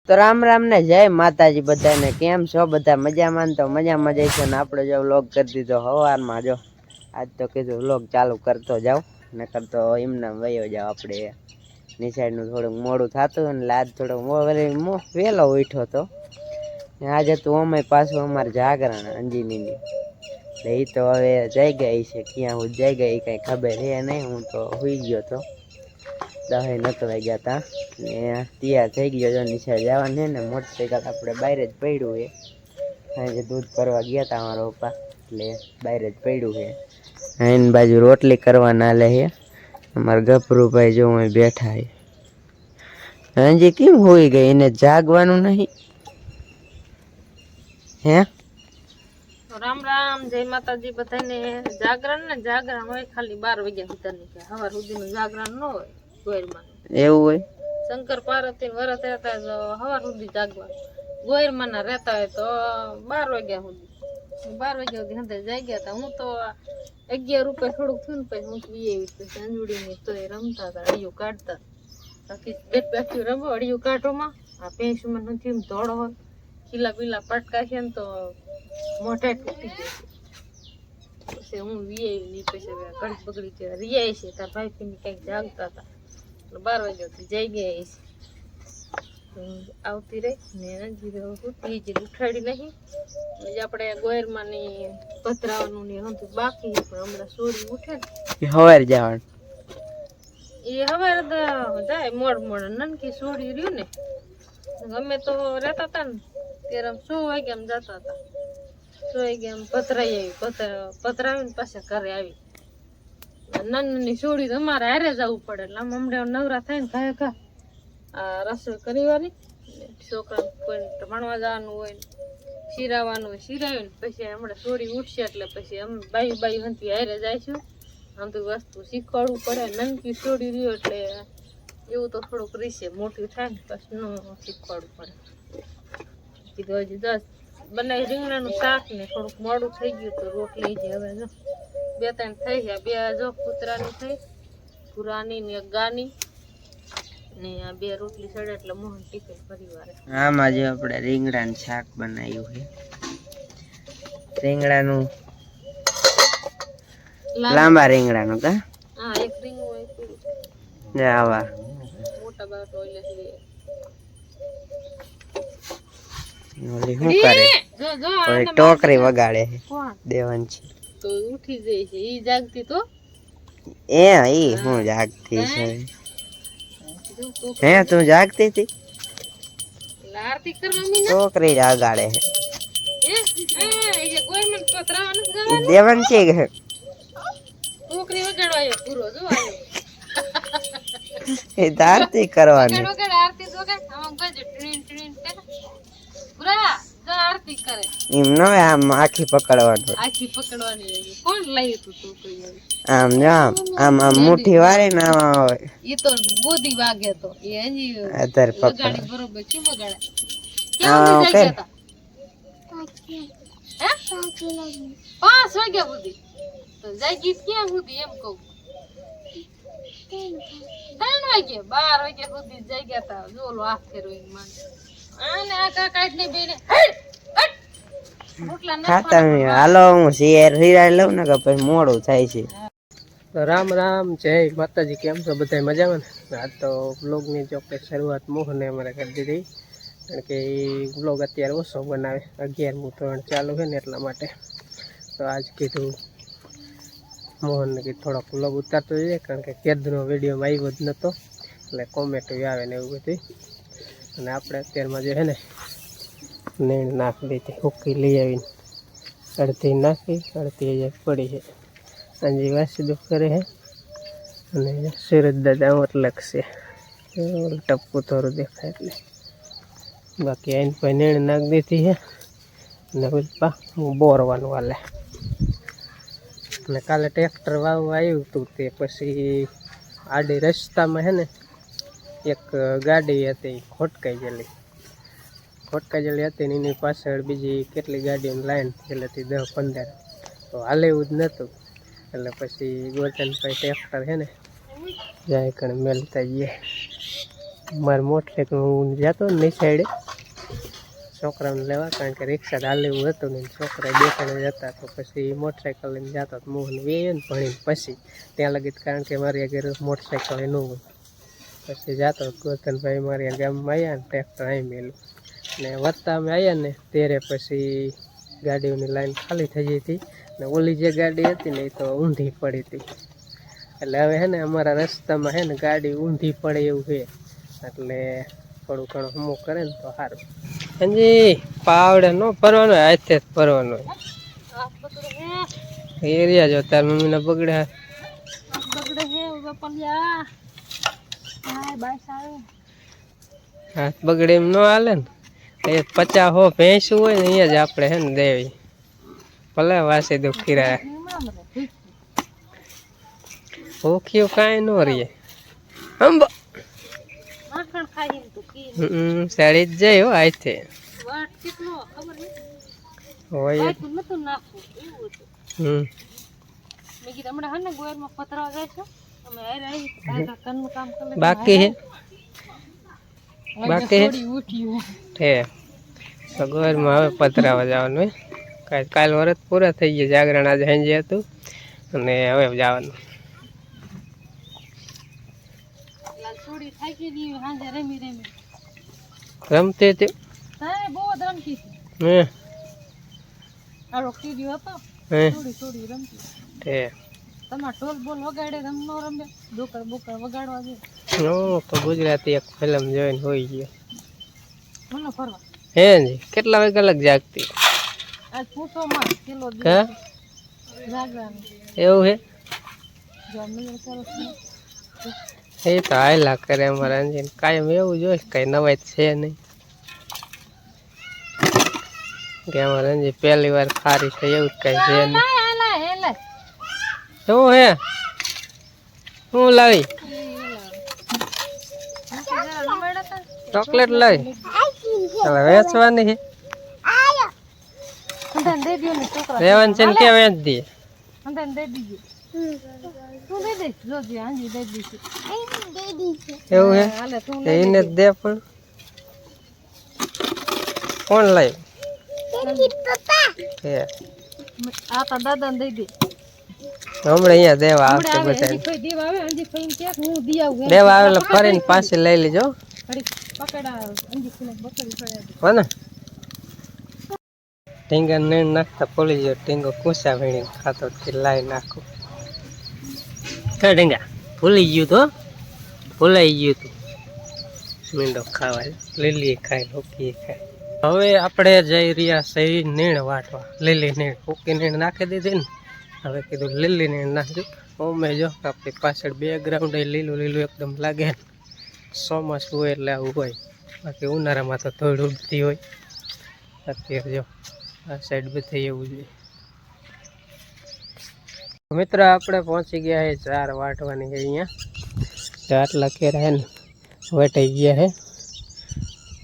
તો રામ રામ ને જય માતાજી બધાને કેમ છો બધા મજામાં તો મજામાં જાય છે ને આપણે જો વ્લોગ કરી દીધો સવારમાં જો આજ તો કીધું વ્લોગ ચાલુ કરતો જાવ ને કરતો એમને વયો જાવ આપણે નિસાઈડ નું થોડુંક મોડું થતું અને આજ થોડોક વહેલો ઉઠ્યો હતો આજે તું અમે પાછું અમારે જાગરણ અંજીની એટલે એ તો હવે જઈ ગઈ છે ક્યાં હું જઈ ગઈ કઈ ખબર હે નહીં હું તો સુઈ ગયો હતો 10 નતો વાગ્યા તા ને તૈયાર થઈ ગયો નિશાળ જવાનું છે ને મોટરસાઇકલ આપણે બહાર જ પડ્યું છે સાંજે દૂધ ભરવા ગયા હતા અમારા પપ્પા એટલે બહાર જ પડ્યું છે એની બાજુ રોટલી કરવાના લે છે અમારા ગભરુભાઈ જો અહીં બેઠા છે હજી કેમ હોઈ ગઈ એને જાગવાનું નહીં હે રામ રામ જય માતાજી બધાને જાગરણ હોય ખાલી 12 વાગ્યા સુધીની કે સવાર સુધીનું જાગરણ ન હોય ગોયરમાં એવું હોય શંકર પાર્વતી વરત રહેતા સવાર સુધી જાગવાનું ગોયરમાં ના રહેતા હોય તો 12 વાગ્યા સુધી અંદર જાગ્યા હતા હું તો 11 રૂપિયા થોડુંક થયું ને પછી હું પીએ પછી અંજુડીની તો રમતા હતા અડિયું કાઢતા બાકી બેઠું રમો અડિયું કાઢોમાં આ પેન્સમાં નથી એમ ધોળો હોય ખીલા પીલા પટકા છે ને તો મોઢા તૂટી જાય પછી હું વીઆઈ પછી કડી બગડી છે રિયાય છે તાર ભાઈ પીને કંઈક જાગતા હતા એટલે 12 વાગ્યાથી જઈ ગયા છે આવતી રહી ને હજી ઉઠાડી નહીં એટલે આપણે ગોયરમાં ની પધરાવાનું ને હતું બાકી પણ હમણાં સોરી ઉઠે ને સવારે જવાનું એ હવે જાય મોડ નનકી સોડી રહ્યું ને અમે તો રહેતા હતા ને ત્યારે 100 વાગ્યા જતા હતા 100 વાગ્યા પધરાઈ આવી પધરાવીને પાછા ઘરે આવી નાની સોડી તો અમારે હારે જવું પડે એટલે આમ હમણાં નવરા થાય ને ઘા ઘા આ રસોઈ કરીવાની છોકરા કોઈ ભણવા જવાનું હોય શીરાવાનું હોય શીરાવીને પછી હમણાં સોડી ઉઠશે એટલે પછી અમે બાઈ હંતી હારે જઈશું આમ તો વસ્તુ શીખવાડવું પડે નનકી સોડી રહ્યો એટલે એવું તો થોડુંક રીશે મોટી થાય ને પછી ન શીખવાડવું પડે કીધું હજી 10 બનાવી રીંગણાનું શાક ને થોડુંક મોડું થઈ ગયું તો રોટલી જે હવે જો 2-3 થઈ ગયા 2 જો કૂતરાની થઈ પુરાની ને ગાની ને આ 2 રોટલી સડે એટલે મોહન ટિફિન પરિવારે આમાં જે આપણે રીંગણાનું શાક બનાવ્યું છે રીંગણાનું લાંબા રીંગણાનું કા હા એક રીંગણું હોય પૂરું ને આવા મોટા બાટો ઓલે ઓલી શું કરે ઓલી ટોકરી વગાડે છે દેવાંશી તો ઉઠી જાય છે ઈ જાગતી તો ઈ હું જાગતી છે હે તું જાગતી હતી આરતી કરવાની ને ટોકરી વગાડે છે એ જે કોઈ મને પતરાવાનું જવાનું દેવાંશી કે ટોકરી વગાડવાયો પૂરો જો આયો એ આરતી કરવાની વગાડ આરતી વગાડ આમ ગજ ટ્રીન ટ્રીન પૂરા આરતી કરે એમ ન આમ આખી પકડવાની કોણ લાવ્યું તું ટોકરી આમ આમ મુઠ્ઠી વારે ને આમ એ તો ગોદી વાગે તો એ હજી અત્યારે વગાડી બરોબર કેમ વગાડે હા કેમ જગ્યા હતા 5 વાગ્યા સુધી તો જાગી ક્યાં સુધી એમ કહું 3 વાગે 12 વાગ્યા સુધી જાગ્યા હતા જોલો આખ ફેરવીને માન આને આ કાઢને બેને હાલો હું શેર હીરા લઉં ને કે પછી મોડું થાય છે રામ રામ જય માતાજી કેમ છો બધા મજામાં ને આજ તો બ્લોગની જો કે શરૂઆત મોહને અમારે કરી દીધી કારણ કે એ બ્લોગ અત્યારે ઓછો બનાવે 11મું ધોરણ ચાલુ છે ને એટલા માટે તો આજ કીધું મોહનને કીધું થોડોક બ્લોગ ઉતારતો જઈએ કારણ કે કેદનો વિડીયોમાં આવ્યો જ નહોતો એટલે કોમેન્ટ આવે ને એવું બધું અને આપણે અત્યારમાં જે છે ને નીણ નાખી દીધી હુકી લઈ આવીને અડધી નાખી અડધી હજાર પડી છે અંજી વાસી દુઃખ કરે છે અને સુરત દાદા લખશે ટપકું થોડું દેખાય એટલે બાકી આઈને પછી નીણ નાખી દીધી છે અને ઉલ્પા હું બોરવાનું હાલે અને કાલે ટ્રેક્ટર વાવવા આવ્યું હતું તે પછી આડી રસ્તામાં છે ને એક ગાડી હતી ખોટકાઈ ગયેલી હતી ને એની પાછળ બીજી કેટલી ગાડીઓની લાઈન થયેલી 10-15 તો હાલે એવું જ નહોતું એટલે પછી ગોરચંદભાઈ ટ્રેક્ટર છે ને જાય કણ મેલતા જઈએ મારું મોટરસાઇકલ હું જતો ને સાઈડે છોકરાઓને લેવા, કારણ કે રિક્ષા હાલે એવું હતું ને છોકરા બેસાડે જતા, તો પછી મોટરસાઇકલ લઈને જતા તો મોહન વેય ને ભણીને પછી ત્યાં લગી, કારણ કે મારી ઘરે મોટરસાઇકલ ન હોય. પછી જતો ગોતનભાઈ મારી ગામમાં આવ્યા ને ટ્રેક્ટર અહીં મેલું ને વધતા અમે આવ્યા ને ત્યારે પછી ગાડીઓની લાઈન ખાલી થઈ ગઈ હતી ને ઓલી જે ગાડી હતી ને એ તો ઊંધી પડી હતી. એટલે હવે હે ને અમારા રસ્તામાં હે ને ગાડી ઊંધી પડે એવું છે, એટલે થોડું ઘણું હમું કરે ને તો સારું. હાજી પાવડે ન ભરવાનો, હાથે જ ભરવાનો એરિયા જો તાર મમ્મીને બગડે હાથ બગડે એમ ન હાલે ને. એ 50 ભેંસું હોય ને અહીંયા જ આપણે હે ને દેવી ભલે વાસી દુખી રહ્યા ભૂખ્યું કાંઈ ન રહીએ. સાડી જ જાય હો આથે હોય. બાકી હે બાકી હે સગવડમાં હવે પતરાવા જવાનું હે. કાલ વરસ પૂરા થઈ ગયા, જાગરણ આજે સાંજે હતું અને હવે જવાનું. રમતી હતી તો ગુજરાતી એક ફિલ્મ જોઈને હોઈ ગયો હે જી. કેટલા વાગે અલગ જાગતી એવું હે? એ તો હાયલા કરે અમારા અંજીને કાયમ એવું જોઈએ, કઈ નવાઈ છે નહીં કે અમારા અંજી પહેલી વાર ખારી થઈ એવું કઈ છે નહીં. શું હે શું લાવી ચોકલેટ લાવી વેચવાની છે રેવાનું છે ને ક્યાં વેચ દઈએ એવું હે એને જ દે. પણ કોણ લાવી હમણાં અહીંયા દેવા આવશે બધા દેવા આવેલા ફરીને પાછી લઈ લેજો હો ને. ટીંગા નીણ નાખતા પોલી ગયો, ટીંગો કુસા વીણી ખાતો લાઈ નાખું. ટીંગા ભૂલી ગયું તો ભૂલાઈ ગયું તું મીંડો ખાવા લીલી ખાય લોકી ખાય. હવે આપણે જઈ રહ્યા સહી નીણ વાટવા. લીલી નીણ ફૂકી નીણ નાખી દીધી ને, હવે કીધું લીલી નીણ નાખજો. અમે જો આપણી પાછળ બેકગ્રાઉન્ડ લીલું લીલું એકદમ લાગે. ચોમાસું હોય એટલે આવું હોય, બાકી ઉનાળામાં તો થોડી ઉડતી હોય. અત્યારે જો આ સાઈડ બધી એવું જોઈએ. મિત્ર આપણે પહોંચી ગયા છે 4 વાટવાની છે અહીંયા. આટલા કેરા હે ને વટાઈ ગયા હે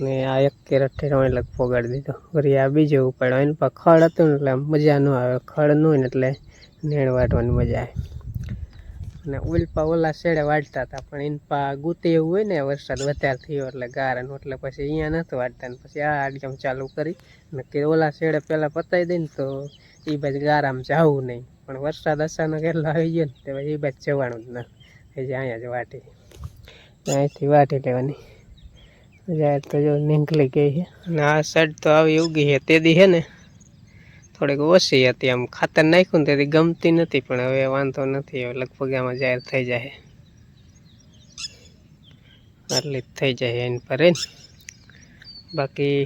ને આ એક કેરા ઠેરવા એટલે પોગાડી દીધો. વળી આ બીજો ઉપાડ્યો. એની પાસે ખડ હતું ને એટલે મજા ન આવે. ખડ ન હોય ને એટલે નીણ વાટવાની મજા આવે. અને ઉલપા ઓલા શેડે વાટતા હતા, પણ એની પા ગુતી એવું હોય ને વરસાદ વધારે થયો એટલે ગારાનું, એટલે પછી અહીંયા નહોતું વાટતા ને પછી આ આડિયામ ચાલુ કરી ને કે ઓલા શેડે પહેલાં પતાવી દઈને તો એ બાજુ ગારામાં જવું નહીં. પણ વરસાદ અચાનક એટલો આવી ગયો ને તે પછી એ બાજુ જવાનું જ ના, એ જે અહીંયા જ વાટી અહીંથી વાટી લેવાની. જાય તો જો નીકળી ગઈ છે. અને આ સાઈડ તો આવી ઉગી છે. તે દી છે ને થોડીક ઓછી હતી, આમ ખાતર નાખ્યું ને તેથી ગમતી નથી, પણ હવે વાંધો નથી. હવે લગભગ આમાં જાહેર થઈ જાય, આટલી જ થઈ જાય એની પર ને. બાકી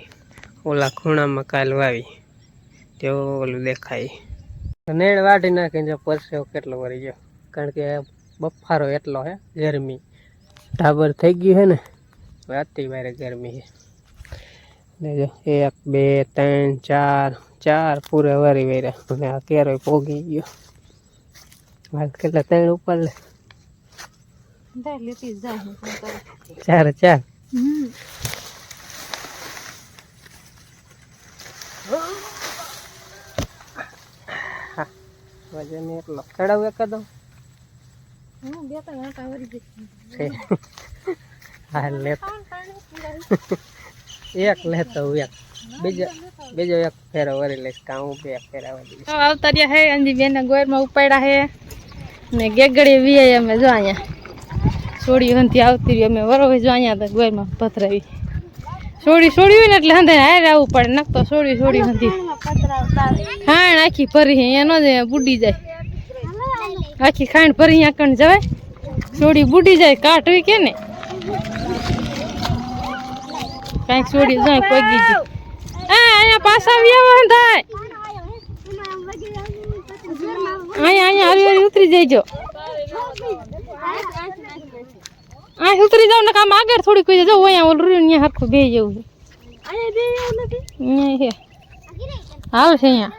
ઓલા ખૂણામાં કાલ વાવી તેઓ ઓલું દેખાય. નેણ વાટી નાખીને જો પરસેવો કેટલો વળી ગયો, કારણ કે બફારો એટલો હે, ગરમી ઢાબર થઈ ગયું છે ને, અતિ ભારે ગરમી છે. ને જો 1 2 3 4 4 પૂરે વારી વેર્યા અને આ કેરો પોગી ગયો. હાલ કેટલા 3 ઉપર લે 4 4 વજન એટલો ચડાવ એક દો હા લેતો એક લેતો હું એક બીજો એક ફેરો વરી લઈશ કાં હું બે ફેરાવા દઈશ. આવતા રહ્યા હે અંજી બેન ગોરમાં ઉપાડ્યા હે ને ગેગડી વી અમે જો અહીંયા સોડી હંથી આવતી રહી અમે વરોવે જો અહીંયા તો ગોરમાં પથરાવી સોડી હોય ને એટલે હંધે હારે આવવું પડે નકતો સોડી હંધી ખાણ આખી ભરી અહીંયા ન જાય બુડી જાય આખી ખાંડ ભરી અહીંયા કણ જવાય સોડી બુડી જાય કાઢવી કે ને કાંઈક સોડી જાય કોઈ ગઈ અહીંયા પાછા આવ્યા થાય અહીંયા હરી ઉતરી જઈજો આ ઉતરી જાવ ને કામ આગળ થોડી કોઈ જાવ અહીંયા ઓલું અહીંયા હરખું બે જેવું છે હાલ છે અહીંયા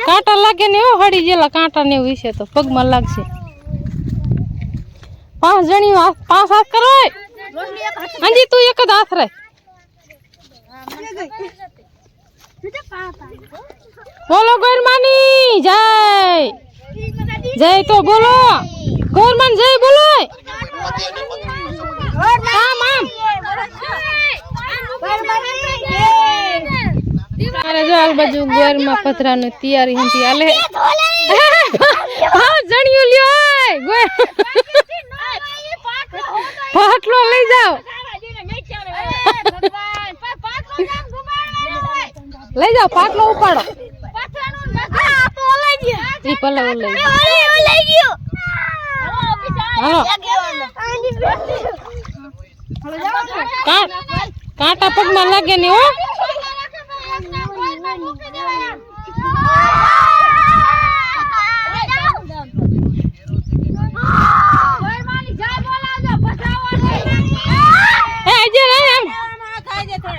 કાંટા લાગે ને એવો હળી જેલા કાંટા ને એવું છે તો પગમાં લાગશે 5 જણી 5 હાથ કરો અંજી તું એક જ હાથ રાખ બોલો ગોરમાની જય જય તો બોલો ગોરમાન જય બોલો આમ અરે જો આ બાજુ ગોરમાં પથરાની તૈયારી હતી હાલે હા જણ્યું લ્યો ગોર પાટલો લઈ જાઓ લઈ જાઓ પાટલો ઉપાડો ઈ પલ્લા લઈ ગયો હાલો કાંટા પગમાં લાગે ને હો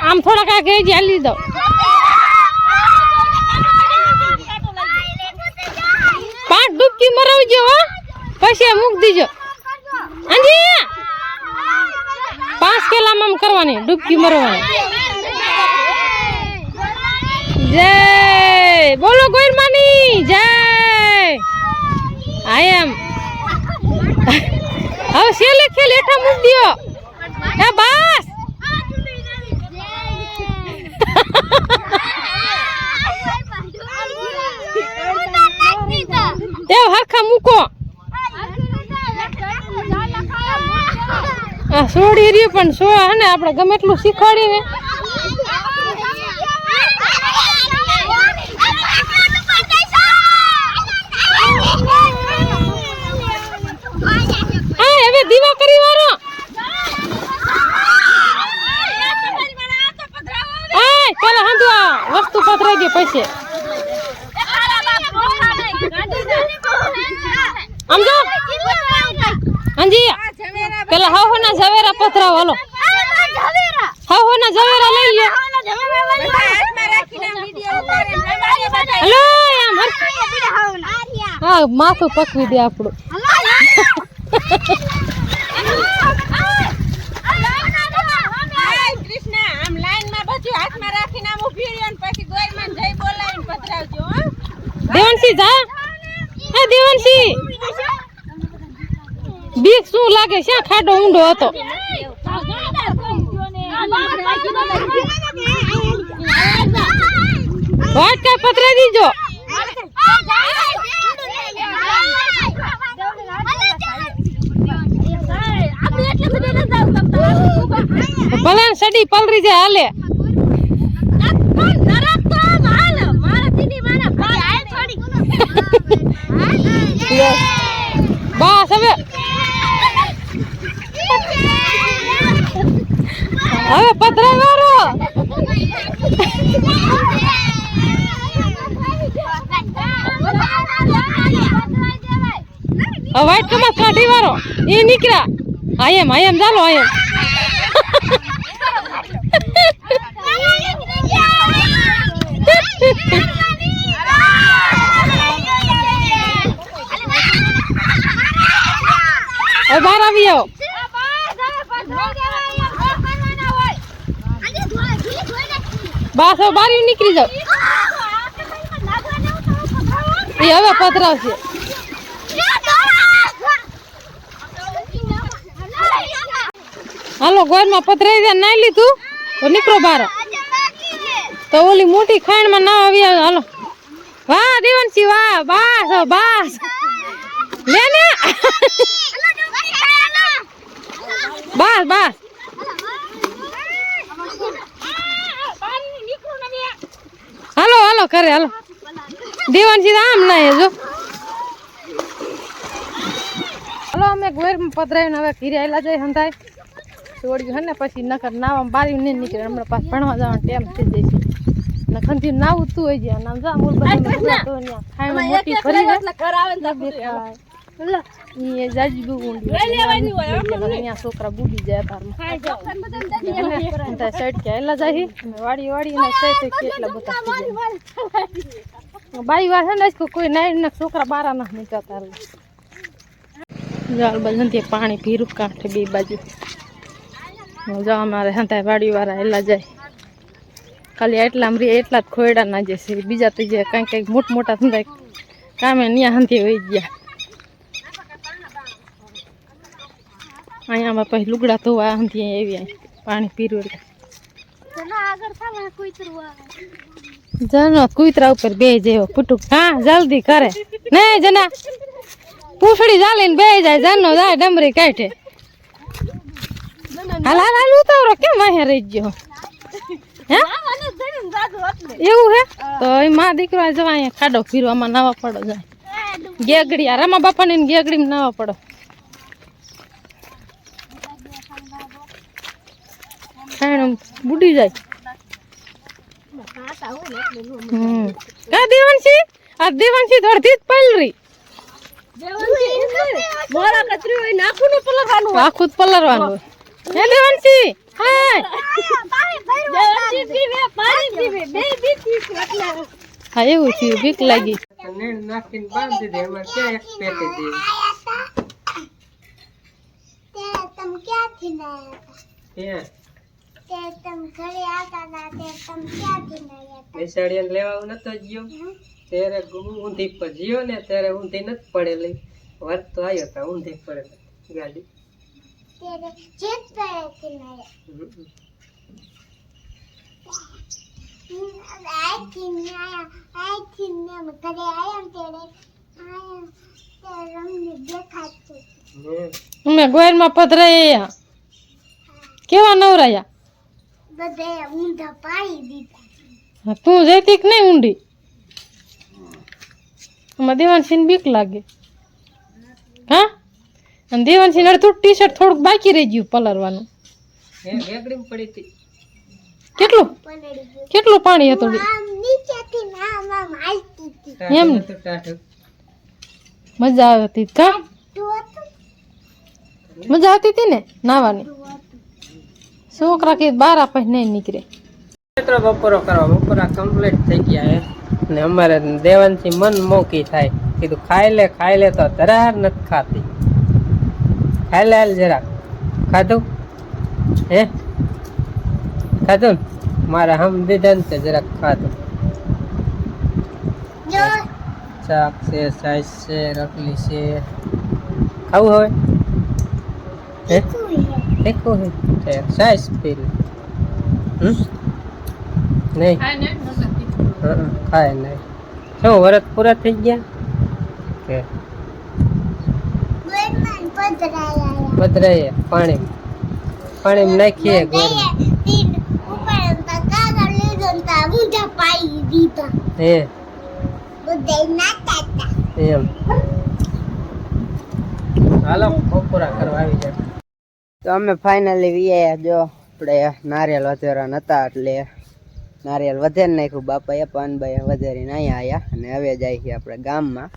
આમ થોડા કાંઈ ગઈ હાલી દો પાંચ ડૂબકી મરાવજો હો પછી મૂક દીજો અંજી 5 કેલામાં કરવાની ડૂબકી મરવાની જય બોલો ગોરમાની જય આઈ એમ હવે સેલે ખેલ હેઠા મૂક દિયો હે બસ તે હરખા મૂકો આ સોડી રહ્યું પણ સો હે ને આપણે ગમે એટલું શીખવાડીએ ને હવે દીવા કરી વાળો પેલા હાંધુ આ વસ્તુ પથરાઈ ગઈ પછી સમજો અંજી પેલા હાવ ના ઝવેરા પથરાવ હાલો હાવ ના ઝવેરા લઈ લ્યો હલો એમ હા માથું પકવી દે આપણું દેવનસી જા હે દેવનસી બીક શું લાગે છે ખાડો ઊંડો હતો વાટ કા પતરા દીજો ભલે સડી પલરી જાય હાલે બસ હવે પતરા વાળો વાઈટ કમર કાઢી વાળો એ નીકળ્યા આયમ ચાલો આયમ બહાર આવી આવો બસ હવે બારી નીકળી જાવ એ હવે પતરાવશે હાલો ગોરમાં પધરાઈ દે નાઈ લીધું તો નીકળો બાર તો ઓલી મોટી ખાણમાં ના આવી હાલો વાહ દેવનસી વાહ બાસ બાસ લે ને બાસ બાસ હાલો હાલો કરે હાલો દેવનસી આમ ના જો હાલો અમે ગોરમાં પધરાઈને હવે ઘીરે આવેલા જાય હંધાય છોડ્યું હે ને પછી નકર નાવામાં બારી નહીં નીકળે હમણાં પાછ ભણવા જવાનો ટાઈમ થઈ જાય છે નખનથી નાવું તું હોય જાય નામ જા મૂળ બધું ખાઈને મોટી ફરી જાય એ જાજી બહુ ઊંડી અહીંયા છોકરા બુડી જાય તારમાં સાઈડ કે હેલા જાય અને વાડી વાડી ને સાઈડ કેટલા બધા બાઈ વાર છે ને કોઈ નાઈ ને છોકરા બારા ના નીકળતા જાળ બાજુ પાણી પીરું કાંઠે બે બાજુ જો અમારે હંતા વાડી વાળા હેલા જાય ખાલી એટલા એટલા જ ખોયડા ના જશે બીજા તો જે કંઈક કંઈક મોટા ધંધા કામે ત્યાં હંતી વહી ગયા અહીંયામાં પછી લુગડા ધોવા હંતી એવી પાણી પીરું જનો કુતરા ઉપર બે જેવો પુટુક હા જલ્દી કરે નહીં જના પૂછડી ચાલીને બે જાય જનો જાય ડમરી કાઢે હાલ હાલ હાલ ઉતાવરો કેમ અહીંયા રહી ગયો હે એવું હે તો એ માં દીકરા જવા અહીંયા ખાડો ફીરવામાં નાવા પડો જાય ગેગડી આ રામા બાપા ને ગેગડી માં નાવા પડો ખાણ બુડી જાય કા દેવનસી આ દેવનસી ધરતી જ પલરી મોરા કચરી હોય નાખું ને પલરવાનું આખું જ પલરવાનું હે દેવનસી હાય દેવનસી પીવે પાણી પીવે બે બીક લાગે હા એવું થયું બીક લાગી નેણ નાખીને બાંધી દે એમાં ક્યાં એક પેટી દે તમ ક્યાંથી લાયા ત્યાં તે તમ ઘરે આવતા હતા તે તમ ક્યાંથી લાયા બેસાડીને લેવા નતો ગયો ત્યારે ઊંધી પર ગયો ને ત્યારે ઊંધી નથી પડેલી વાત તો આવ્યો હતા ઊંધી પડેલી ગાડી તેરે જેત પેરેથી લાયા આઈથી ને ઘરે આયા ને તેરે આયા તે રમને દેખાતું અમે ગોયરમાં પધરાયા કેવા નવરાયા બધે ઊંધા પાડી દીધા તું જતી કે નહીં ઊંડી આમાં દેવાનસિંહ બીક લાગે હા અને દેવાનસિંહ અડધું ટી શર્ટ થોડુંક બાકી રહી ગયું પલરવાનું વેગડીમાં પડી હતી કેટલું પલળી ગયું કેટલું પાણી હતું આમ નીચેથી આમ હાલતી હતી એમ ને? ટાઢું મજા આવતી કા મજા આવતી હતી ને નાવાની છોકરા કે બારા પછી નહીં નીકળે મિત્રો બપોરો કરવા બપોરા કમ્પ્લીટ થઈ ગયા હે ને અમારે દેવાનથી મન મોકી થાય કીધું ખાઈ લે તો ધરાર નથી ખાતી ખાઈ લે હાલ જરાક ખાધું હે ખાધું ને મારા હમ દીધા ને તે જરાક ખાધું જો શાક છે સાઈઝ છે રખલી છે ખાવું હવે હે તીખું છે સાઈઝ પી લે નહીં ખાય નહીં શું વરસ પૂરા થઈ ગયા કે ગોળમાં પધરાયા બદરાઈએ પાણી નાખીએ ગોળમાં તીન ઉપર કાગળ લીધો ને તા ઊંધા પાડી દીધા હે બધે નાતા હતા એમ હાલો બપોરા કરવા આવી જાય તો અમે ફાઇનલી વીઆયા જો આપણે નારિયેલ વધેરા નતા એટલે નારિયેલ વધેર નાખ્યું બાપાએ પાનભાઈ વધેરીને અહીંયા આવ્યા અને હવે જાય છે આપણે ગામમાં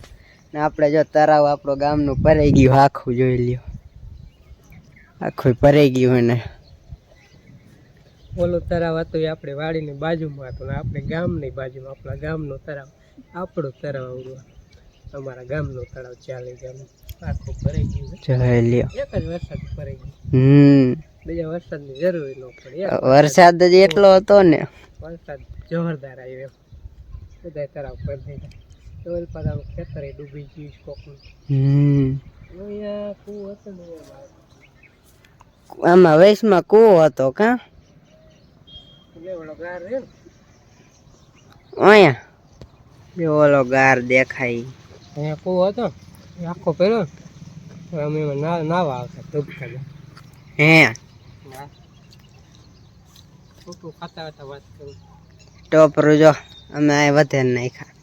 ને આપણે જો તરાવ આપણો ગામનું ભરાઈ ગયું આખું જોઈ લ્યો આખું ભરાઈ ગયું ને ઓલું તરાવ હતું એ આપણે વાડીની બાજુમાં હતું ને આપણે ગામની બાજુમાં આપણા ગામનો તરાવ આપણું તરાવ આવડું અમારા ગામનો તળાવ ચાલે ગામ આખું ભરાઈ ગયું જોઈ લ્યો એક જ વરસાદ ભરાઈ ગયું બીજા વરસાદની જરૂર ન પડી વરસાદ જ એટલો હતો ને વરસાદ જોરદાર આવ્યો બધા તરાવ પર થઈ ગયા તો એ પાછા ખેતરે ડૂબી ગયું કોકનું અહીંયા કું હતું ને આમાં વૈશમાં કૂવો હતો કા એટલે ઓલો ગાર રે ને અહીંયા બે ઓલો ગાર દેખાય અહીંયા કૂવો હતો એ આખો પહેર્યો ને અમે એમાં નાવા આવતા ડૂબકા હે ખોટું ખાતા હતા વાત કરું ટોપરું જો અમે આ વધે નાખ્યા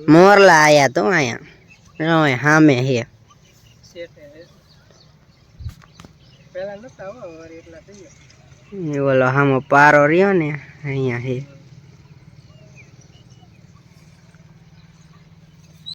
મોરલા આયા તો અહીંયા સામે હે શેઠે પહેલા નતા આવો વળી એટલા થઈ ગયા ઓલો સામો પારો રહ્યો ને અહીંયા હે